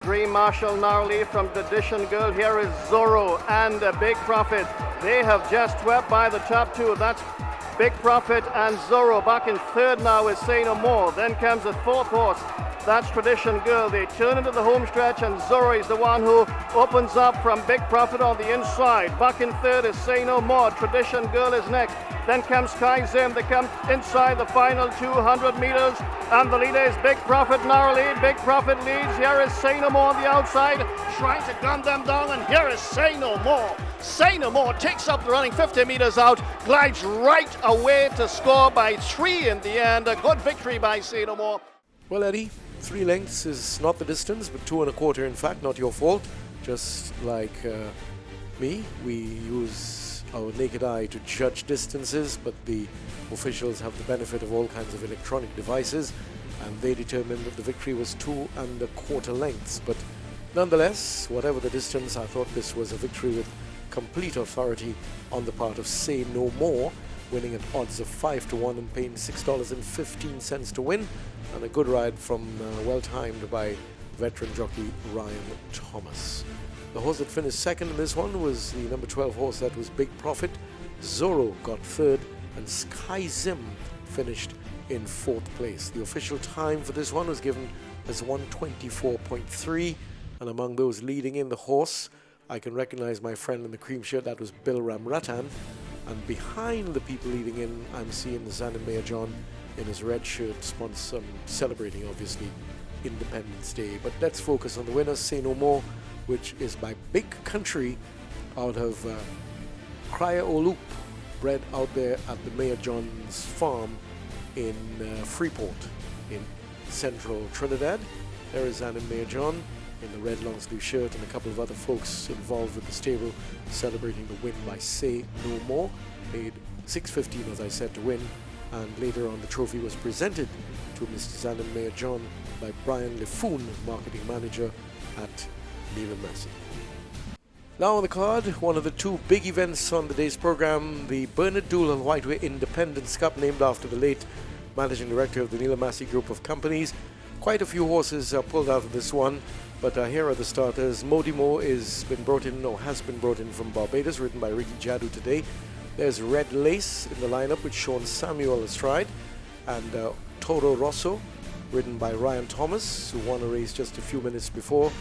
Dream Marshall Gnarly from Tradition Girl. Here is Zorro and Big Profit. They have just swept by the top two. That's Big Profit and Zorro. Back in third now is Say No More. Then comes the fourth horse. That's Tradition Girl. They turn into the home stretch and Zorro is the one who opens up from Big Profit on the inside. Back in third is Say No More. Tradition Girl is next. Then comes Sky Zim. They come inside the final 200 meters. And the leader is Big Profit Gnarly. Big Profit leads. Here is Say No More on the outside, trying to gun them down. And here is Say No More. Say No More takes up the running 50 meters out, glides right away to score by 3 in the end. A good victory by Say No More. Well, Eddie, 3 lengths is not the distance, but 2 1/4, in fact, not your fault. Just like me, we use our naked eye to judge distances, but the officials have the benefit of all kinds of electronic devices, and they determined that the victory was 2 1/4 lengths. But nonetheless, whatever the distance, I thought this was a victory with complete authority on the part of Say No More, winning at odds of 5 to 1 and paying $6.15 to win, and a good ride from well-timed by veteran jockey Ryan Thomas. The horse that finished second in this one was the number 12 horse, that was Big Profit. Zorro got third, and Sky Zim finished in fourth place. The official time for this one was given as 1:24.3, and among those leading in the horse, I can recognize my friend in the cream shirt, that was Bill Ramratan. And behind the people leading in, I'm seeing the Zanin Mayor John in his red shirt, celebrating, obviously, Independence Day. But let's focus on the winner, Say No More, which is by Big Country out of Cryer Olup, bred out there at the Mayor John's farm in Freeport in central Trinidad. There is Zanin Mayor John in the red long sleeve shirt, and a couple of other folks involved with the stable celebrating the win by Say No More. Paid $6.15, as I said, to win, and later on the trophy was presented to Mr. Zanin Mayor John by Brian Leffoun, marketing manager at Neal and Massy. Now on the card, one of the 2 big events on the day's program, the Bernard Doolin Whiteway Independence Cup, named after the late managing director of the Neal and Massy group of companies. Quite a few horses are pulled out of this one, but here are the starters. Modimo has been brought in from Barbados, ridden by Ricky Jadu today. There's Red Lace in the lineup with Sean Samuel astride, and Toro Rosso, ridden by Ryan Thomas, who won a race just a few minutes before.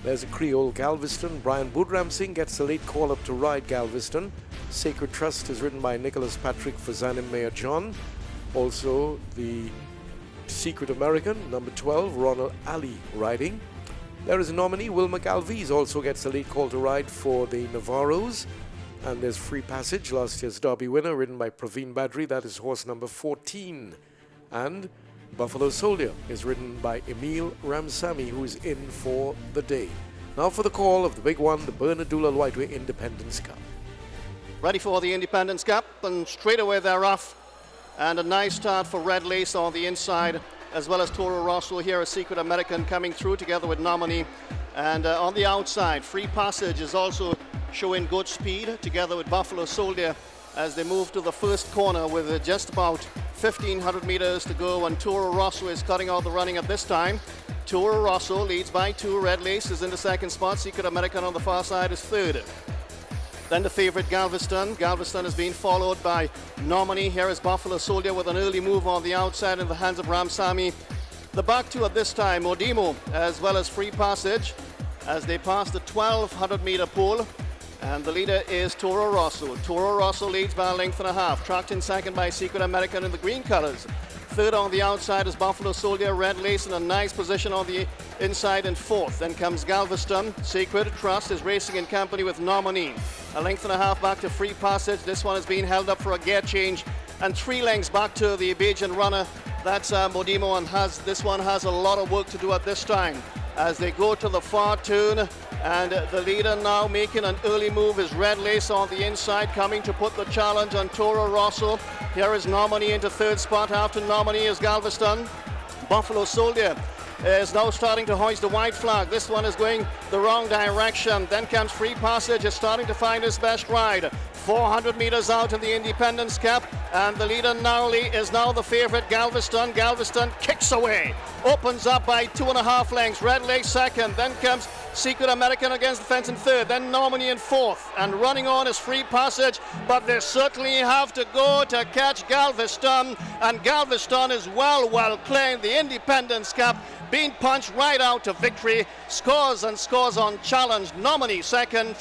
There's a Creole Galveston. Brian Boodram Singh gets a late call up to ride Galveston. Sacred Trust is ridden by Nicholas Patrick for Zanin Mayor John. Also the Secret American, number 12, Ronald Ali riding. There is a nominee, Wilma Galvez, also gets a late call to ride for the Navarros. And there's Free Passage, last year's Derby winner, ridden by Praveen Badri. That is horse number 14. And Buffalo Soldier is ridden by Emil Ramsamy, who is in for the day. Now for the call of the big one, the Bernard Doolin Whiteway Independence Cup. Ready for the Independence Cup, and straight away they're off. And a nice start for Red Lace on the inside, as well as Toro Rosso. Here a Secret American coming through together with Nominee. And on the outside, Free Passage is also showing good speed together with Buffalo Soldier as they move to the first corner with just about 1,500 meters to go, and Toro Rosso is cutting out the running at this time. Toro Rosso leads by 2. Red Lace is in the second spot. Secret American on the far side is third. Then the favorite Galveston. Galveston is being followed by Nominee. Here is Buffalo Soldier with an early move on the outside in the hands of Ramsamy. The back 2 at this time, Modimo as well as Free Passage, as they pass the 1,200 meter pole. And the leader is Toro Rosso. Toro Rosso leads by a length and a half. Tracked in second by Secret American in the green colors. Third on the outside is Buffalo Soldier. Red Lace in a nice position on the inside, and fourth. Then comes Galveston. Sacred Trust is racing in company with Nominee. A length and a half back to Free Passage. This one is being held up for a gear change. And 3 lengths back to the Bajan runner. That's Modimo, and this one has a lot of work to do at this time. As they go to the far turn, and the leader now making an early move is Red Lace on the inside, coming to put the challenge on Toro Rosso. Here is Nominee into third spot. After Nominee is Galveston. Buffalo Soldier is now starting to hoist the white flag. This one is going the wrong direction. Then comes Free Passage, is starting to find his best ride. 400 meters out in the Independence Cup, And the leader Narly is now the favourite, Galveston. Galveston kicks away, opens up by 2.5 lengths. Red Lake second, then comes Secret American against the fence in third, then Nominee in fourth, and running on is Free Passage, but they certainly have to go to catch Galveston, and Galveston is well claimed. The Independence Cup being punched right out to victory, scores and scores on challenge. Nominee second.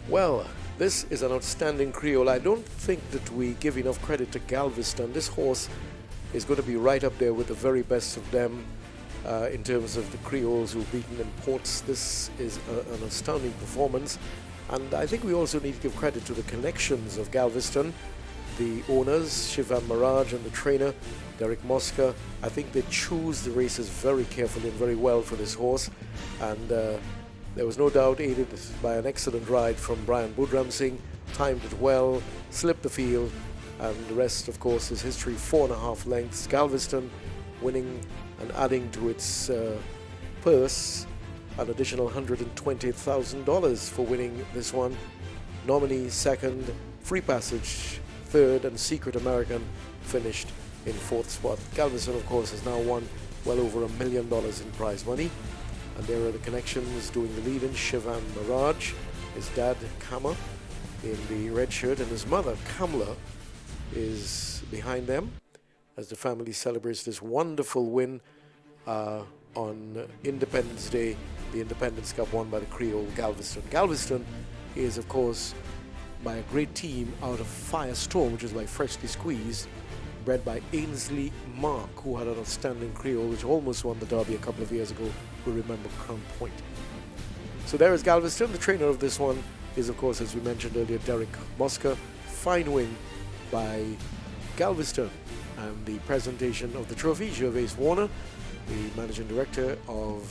Well, this is an outstanding Creole. I don't think that we give enough credit to Galveston. This horse is going to be right up there with the very best of them in terms of the Creoles who've beaten imports. This is an astounding performance. And I think we also need to give credit to the connections of Galveston, the owners, Shivam Mirage, and the trainer, Derek Mosca. I think they choose the races very carefully and very well for this horse. And there was no doubt aided by an excellent ride from Brian Budram Singh, timed it well, slipped the field, and the rest, of course, is history. 4.5 lengths. Galveston winning and adding to its purse an additional $120,000 for winning this one. Nominee second, Free Passage third, and Secret American finished in fourth spot. Galveston, of course, has now won well over $1 million in prize money. And there are the connections doing the lead in. Shivam Mirage, his dad Kama in the red shirt, and his mother Kamla is behind them as the family celebrates this wonderful win on Independence Day, the Independence Cup won by the Creole Galveston. Galveston is, of course, by a great team out of Firestorm, which is by Freshly Squeezed, bred by Ainsley Mark, who had an outstanding Creole, which almost won the Derby a couple of years ago. We remember Crown Point. So there is Galveston. The trainer of this one is, of course, as we mentioned earlier, Derek Mosca. Fine win by Galveston. And the presentation of the trophy, Gervais Warner, the managing director of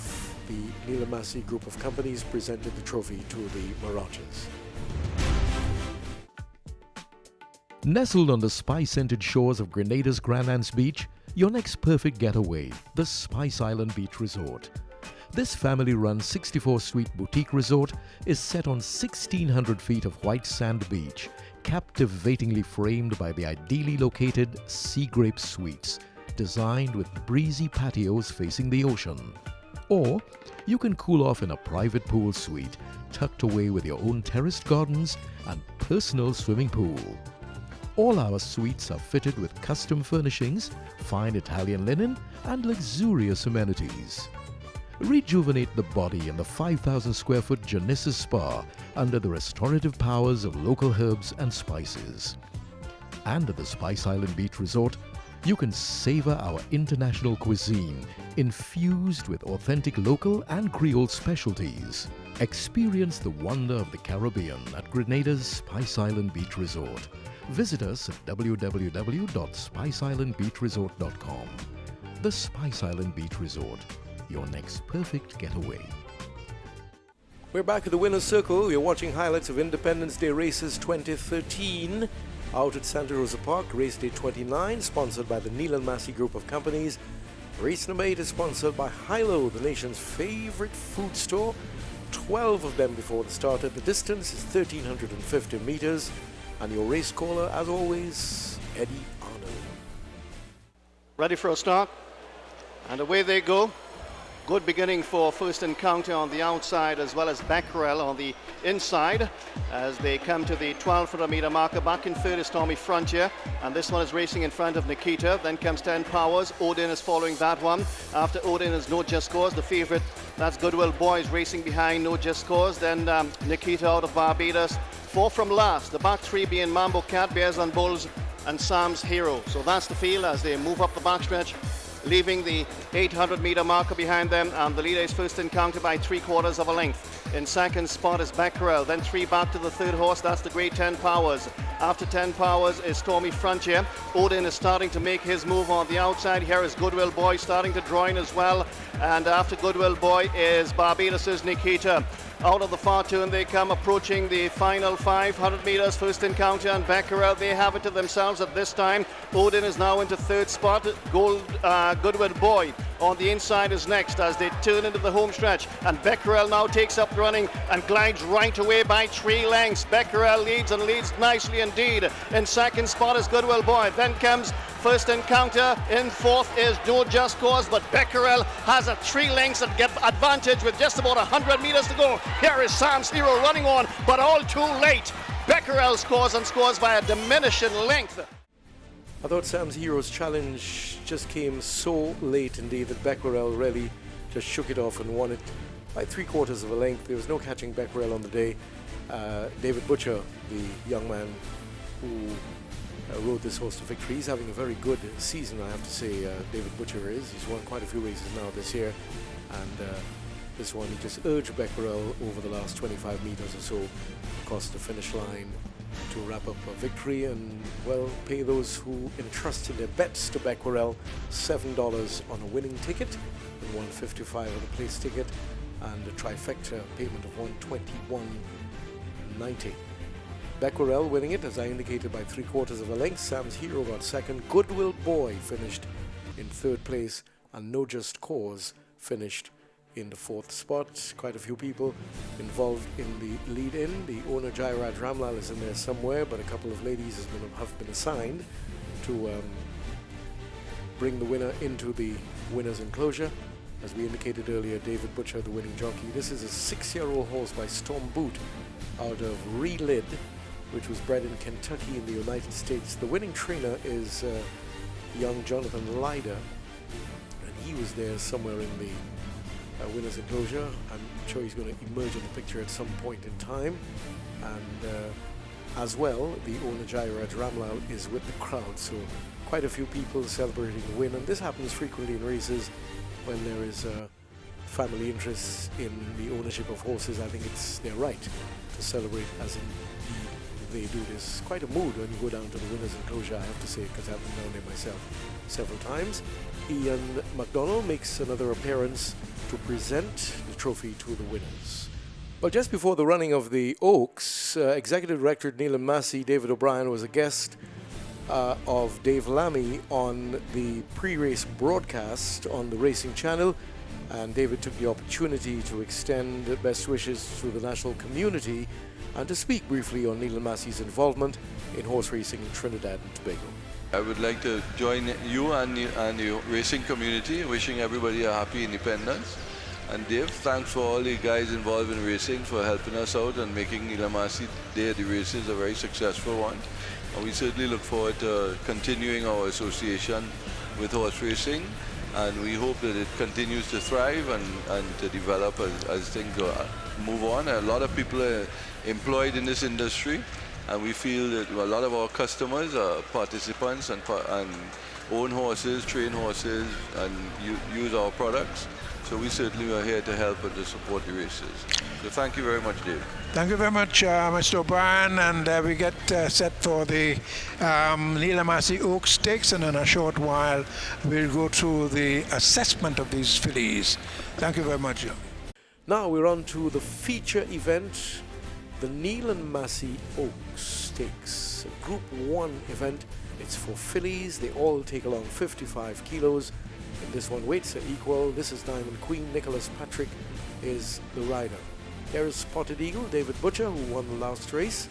the Neal and Massy group of companies, presented the trophy to the Mirages. Nestled on the spice-scented shores of Grenada's Grand Anse Beach, your next perfect getaway, the Spice Island Beach Resort. This family-run 64-suite boutique resort is set on 1,600 feet of white sand beach, captivatingly framed by the ideally located Sea Grape Suites, designed with breezy patios facing the ocean. Or you can cool off in a private pool suite, tucked away with your own terraced gardens and personal swimming pool. All our suites are fitted with custom furnishings, fine Italian linen, and luxurious amenities. Rejuvenate the body in the 5,000 square foot Genesis Spa under the restorative powers of local herbs and spices. And at the Spice Island Beach Resort, you can savor our international cuisine infused with authentic local and Creole specialties. Experience the wonder of the Caribbean at Grenada's Spice Island Beach Resort. Visit us at www.spiceislandbeachresort.com. The Spice Island Beach Resort, your next perfect getaway. We're back at the winner's circle. You're watching highlights of Independence Day races 2013 out at Santa Rosa Park. Race day 29, sponsored by the Neal and Massy group of companies. Race number 8 is sponsored by Hilo, the nation's favorite food store. 12 of them before the start. The distance is 1,350 meters. And your race caller, as always, Eddie Arnold. Ready for a start, and away they go. Good beginning for First Encounter on the outside, as well as Becquerel on the inside as they come to the 1,200 meter marker. Back in third is Tommy Frontier, and this one is racing in front of Nikita. Then comes 10 Powers. Odin is following that one. After Odin is No Just Cause. The favorite, that's Goodwill Boys, racing behind No Just Cause. Then Nikita out of Barbados. 4 from last. The back 3 being Mambo Cat, Bears and Bulls, and Sam's Hero. So that's the field as they move up the backstretch, leaving the 800 meter marker behind them, and the leader is First Encounter by 3/4 of a length. In second spot is Becquerel, then 3 back to the third horse, that's the great 10 Powers. After 10 Powers is Stormy Frontier. Odin is starting to make his move on the outside. Here is Goodwill Boy starting to draw in as well, and after Goodwill Boy is Barbados's Nikita. Out of the far turn they come, approaching the final 500 meters. First Encounter and Becquerel, they have it to themselves at this time. Odin is now into third spot. Goodwill Boy on the inside is next as they turn into the home stretch. And Becquerel now takes up running and glides right away by 3 lengths. Becquerel leads and leads nicely indeed. In second spot is Goodwill Boy. Then comes First Encounter. In fourth is Do Just Cause, but Becquerel has a 3 lengths advantage with just about 100 meters to go. Here is Sam's Hero running on, but all too late. Becquerel scores and scores by a diminishing length. I thought Sam's Hero's challenge just came so late indeed that Becquerel really just shook it off and won it by 3/4 of a length. There was no catching Becquerel on the day. David Butcher, the young man who rode this horse to victory, he's having a very good season, I have to say. David Butcher is. He's won quite a few races now this year, and this one he just urged Becquerel over the last 25 meters or so across the finish line to wrap up a victory and, well, pay those who entrusted their bets to Becquerel $7 on a winning ticket and $1.55 on a place ticket, and a trifecta payment of $121.90. Becquerel winning it, as I indicated, by 3/4 of a length. Sam's Hero got second. Goodwill Boy finished in third place, and No Just Cause finished in the fourth spot. Quite a few people involved in the lead-in. The owner, Jairaj Ramlal, is in there somewhere, but a couple of ladies have been assigned to bring the winner into the winner's enclosure. As we indicated earlier, David Butcher, the winning jockey. This is a 6-year-old horse by Storm Boot out of Relid, which was bred in Kentucky in the United States. The winning trainer is young Jonathan Lyder, and he was there somewhere in the winner's enclosure. I'm sure he's going to emerge in the picture at some point in time. And as well, the owner, Jairaj Ramlal, is with the crowd, so quite a few people celebrating the win. And this happens frequently in races when there is family interest in the ownership of horses. I think it's their right to celebrate, as indeed they do. There's quite a mood when you go down to the winner's enclosure, I have to say, because I've been down there myself several times. Ian McDonald makes another appearance to present the trophy to the winners. Well, just before the running of the Oaks, Executive Director Neal and Massy, David O'Brien, was a guest of Dave Lamy on the pre-race broadcast on the Racing Channel, and David took the opportunity to extend best wishes to the national community and to speak briefly on Neal and Massy's involvement in horse racing in Trinidad and Tobago. I would like to join you and the racing community, wishing everybody a happy independence. And Dave, thanks for all the guys involved in racing for helping us out and making Neal and Massy Day at the Races a very successful one. And we certainly look forward to continuing our association with horse racing, and we hope that it continues to thrive and to develop as things move on. A lot of people are employed in this industry, and we feel that a lot of our customers are participants and own horses, train horses, and use our products. So we certainly are here to help and to support the races. So thank you very much, Dave. Thank you very much, Mr. O'Brien, and we get set for the Neal and Massy Oaks Stakes, and in a short while we'll go through the assessment of these fillies. Thank you very much, Joe. Now we're on to the feature event, the Neal and Massy Oaks Stakes, a Group 1 event. It's for fillies. They all take along 55 kilos. In this one, weights are equal. This is Diamond Queen. Nicholas Patrick is the rider. There is Spotted Eagle, David Butcher, who won the last race.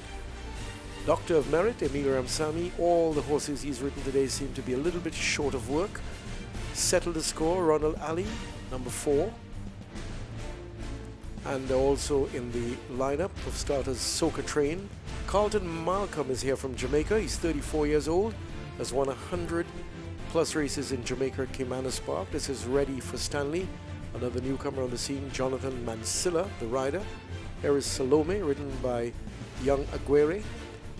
Doctor of Merit, Emil Ramsamy. All the horses he's ridden today seem to be a little bit short of work. Settle the Score, Ronald Ali, number 4. And also in the lineup of starters, Soca Train. Carlton Malcolm is here from Jamaica. He's 34 years old, has won 100 plus races in Jamaica at Caymanas Park. This is Ready for Stanley, another newcomer on the scene, Jonathan Mansilla, the rider. Here is Salome, ridden by young Aguirre.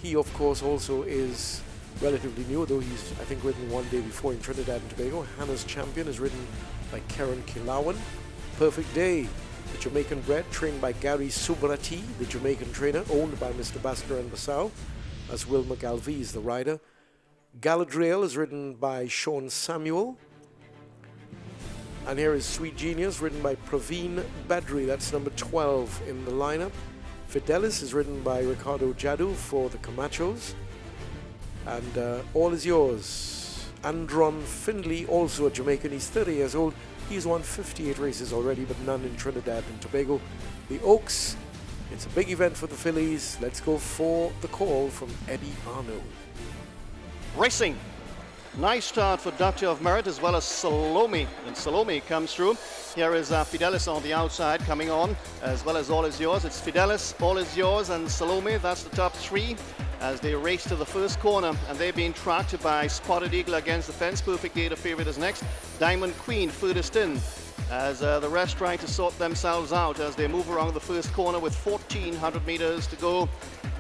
He, of course, also is relatively new, though he's, I think, ridden one day before in Trinidad and Tobago. Hannah's Champion is ridden by Karen Kilawan. Perfect Day, the Jamaican bred, trained by Gary Subrati, the Jamaican trainer, owned by Mr. Baster and Basau, as Will McGalvey is the rider. Galadriel is ridden by Sean Samuel. And here is Sweet Genius, ridden by Praveen Badri. That's number 12 in the lineup. Fidelis is ridden by Ricardo Jadu for the Camachos. And All Is Yours. Andron Findley, also a Jamaican. He's 30 years old, He's won 58 races already, but none in Trinidad and Tobago. The Oaks, it's a big event for the fillies. Let's go for the call from Eddie Arno. Racing. Nice start for Doctor of Merit as well as Salome. And Salome comes through. Here is Fidelis on the outside coming on, as well as All Is Yours. It's Fidelis, All Is Yours, and Salome. That's the top three as they race to the first corner. And they're being tracked by Spotted Eagle against the fence. Perfect Day, the favorite, is next. Diamond Queen furthest in, as the rest trying to sort themselves out as they move around the first corner with 1,400 meters to go.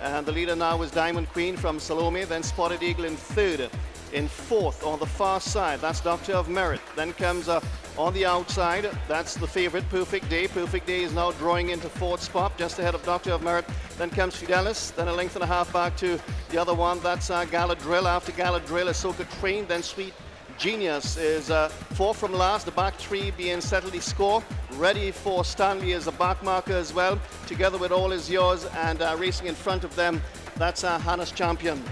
And the leader now is Diamond Queen from Salome, then Spotted Eagle in third. In fourth on the far side, that's Doctor of Merit. Then comes on the outside, that's the favorite, Perfect Day. Perfect Day is now drawing into fourth spot, just ahead of Doctor of Merit. Then comes Fidelis, then a length and a half back to the other one, that's Galadrill. After Galadrill is Soka Train, then Sweet Genius is fourth from last, the back three being Settledy Score. Ready for Stanley as a back marker as well, together with All Is Yours, and racing in front of them, that's Hannah's Champion.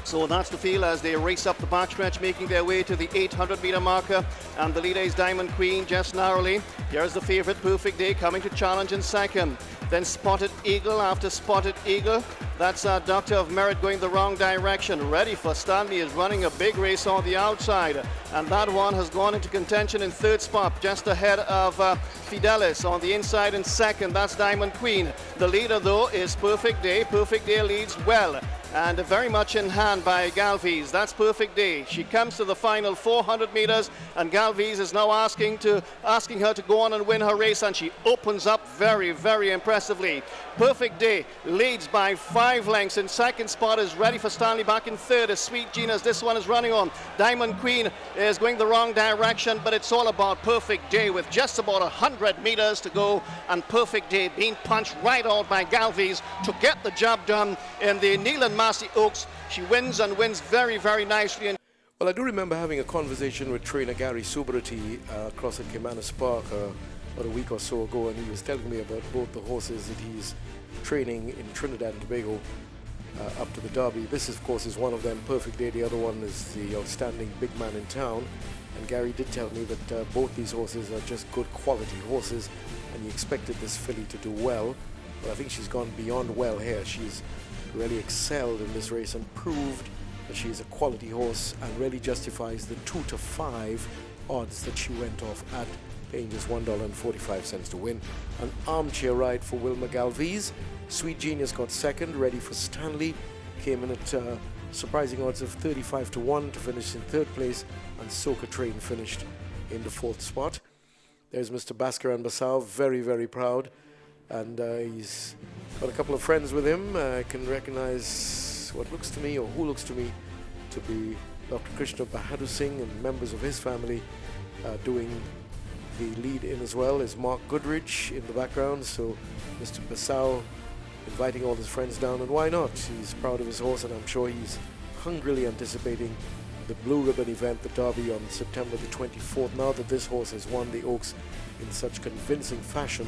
So that's the field as they race up the backstretch, making their way to the 800-meter marker. And the leader is Diamond Queen, just narrowly. Here's the favorite, Perfect Day, coming to challenge in second. Then Spotted Eagle after Spotted Eagle. That's Doctor of Merit going the wrong direction. Ready for Stanley is running a big race on the outside. And that one has gone into contention in third spot, just ahead of Fidelis. On the inside in second, that's Diamond Queen. The leader, though, is Perfect Day. Perfect Day leads well, and very much in hand by Galvez. That's Perfect Day. She comes to the final 400 meters, and Galvez is now asking her to go on and win her race, and she opens up very, very impressively. Perfect Day leads by 5 lengths. In second spot is Ready for Stanley. Back in third is Sweet Genius. This one is running on. Diamond Queen is going the wrong direction, but it's all about Perfect Day with just about 100 meters to go, and Perfect Day being punched right out by Galvez to get the job done in the Neal and Massy Oaks. She wins and wins very, very nicely. Well, I do remember having a conversation with trainer Gary Subrati across at Caymanas Park about a week or so ago, and he was telling me about both the horses that he's training in Trinidad and Tobago up to the Derby. This, of course, is one of them, Perfect Day. The other one is the outstanding Big Man in Town. And Gary did tell me that both these horses are just good quality horses, and he expected this filly to do well. But I think she's gone beyond well here. She's really excelled in this race and proved that she is a quality horse and really justifies the 2 to 5 odds that she went off at, paying just $1.45 to win. An armchair ride for Wilma Galvez. Sweet Genius got second. Ready for Stanley came in at surprising odds of 35 to 1 to finish in third place, and Soka Train finished in the fourth spot. There's Mr. Basker and Basau, very, very proud, and he's got a couple of friends with him. I can recognize what looks to me, or who looks to me, to be Dr. Krishna Bahadur Singh, and members of his family doing the lead in as well is Mark Goodrich in the background. So Mr. Basau inviting all his friends down, and why not? He's proud of his horse, and I'm sure he's hungrily anticipating the Blue Ribbon event, the Derby, on September the 24th, now that this horse has won the Oaks in such convincing fashion.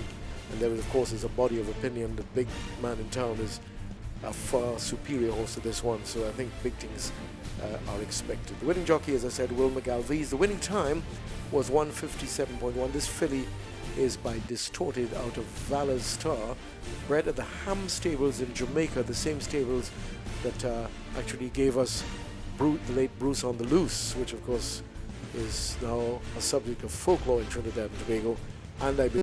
And there, of course, is a body of opinion that Big Man in Town is a far superior horse to this one, so I think big things are expected. The winning jockey, as I said, Wilma Galvez. The winning time was 1:57.1. This filly is by Distorted out of Valor's Star, bred at the Ham Stables in Jamaica, the same stables that actually gave us the late Bruce on the Loose, which of course is now a subject of folklore in Trinidad and Tobago, and I believe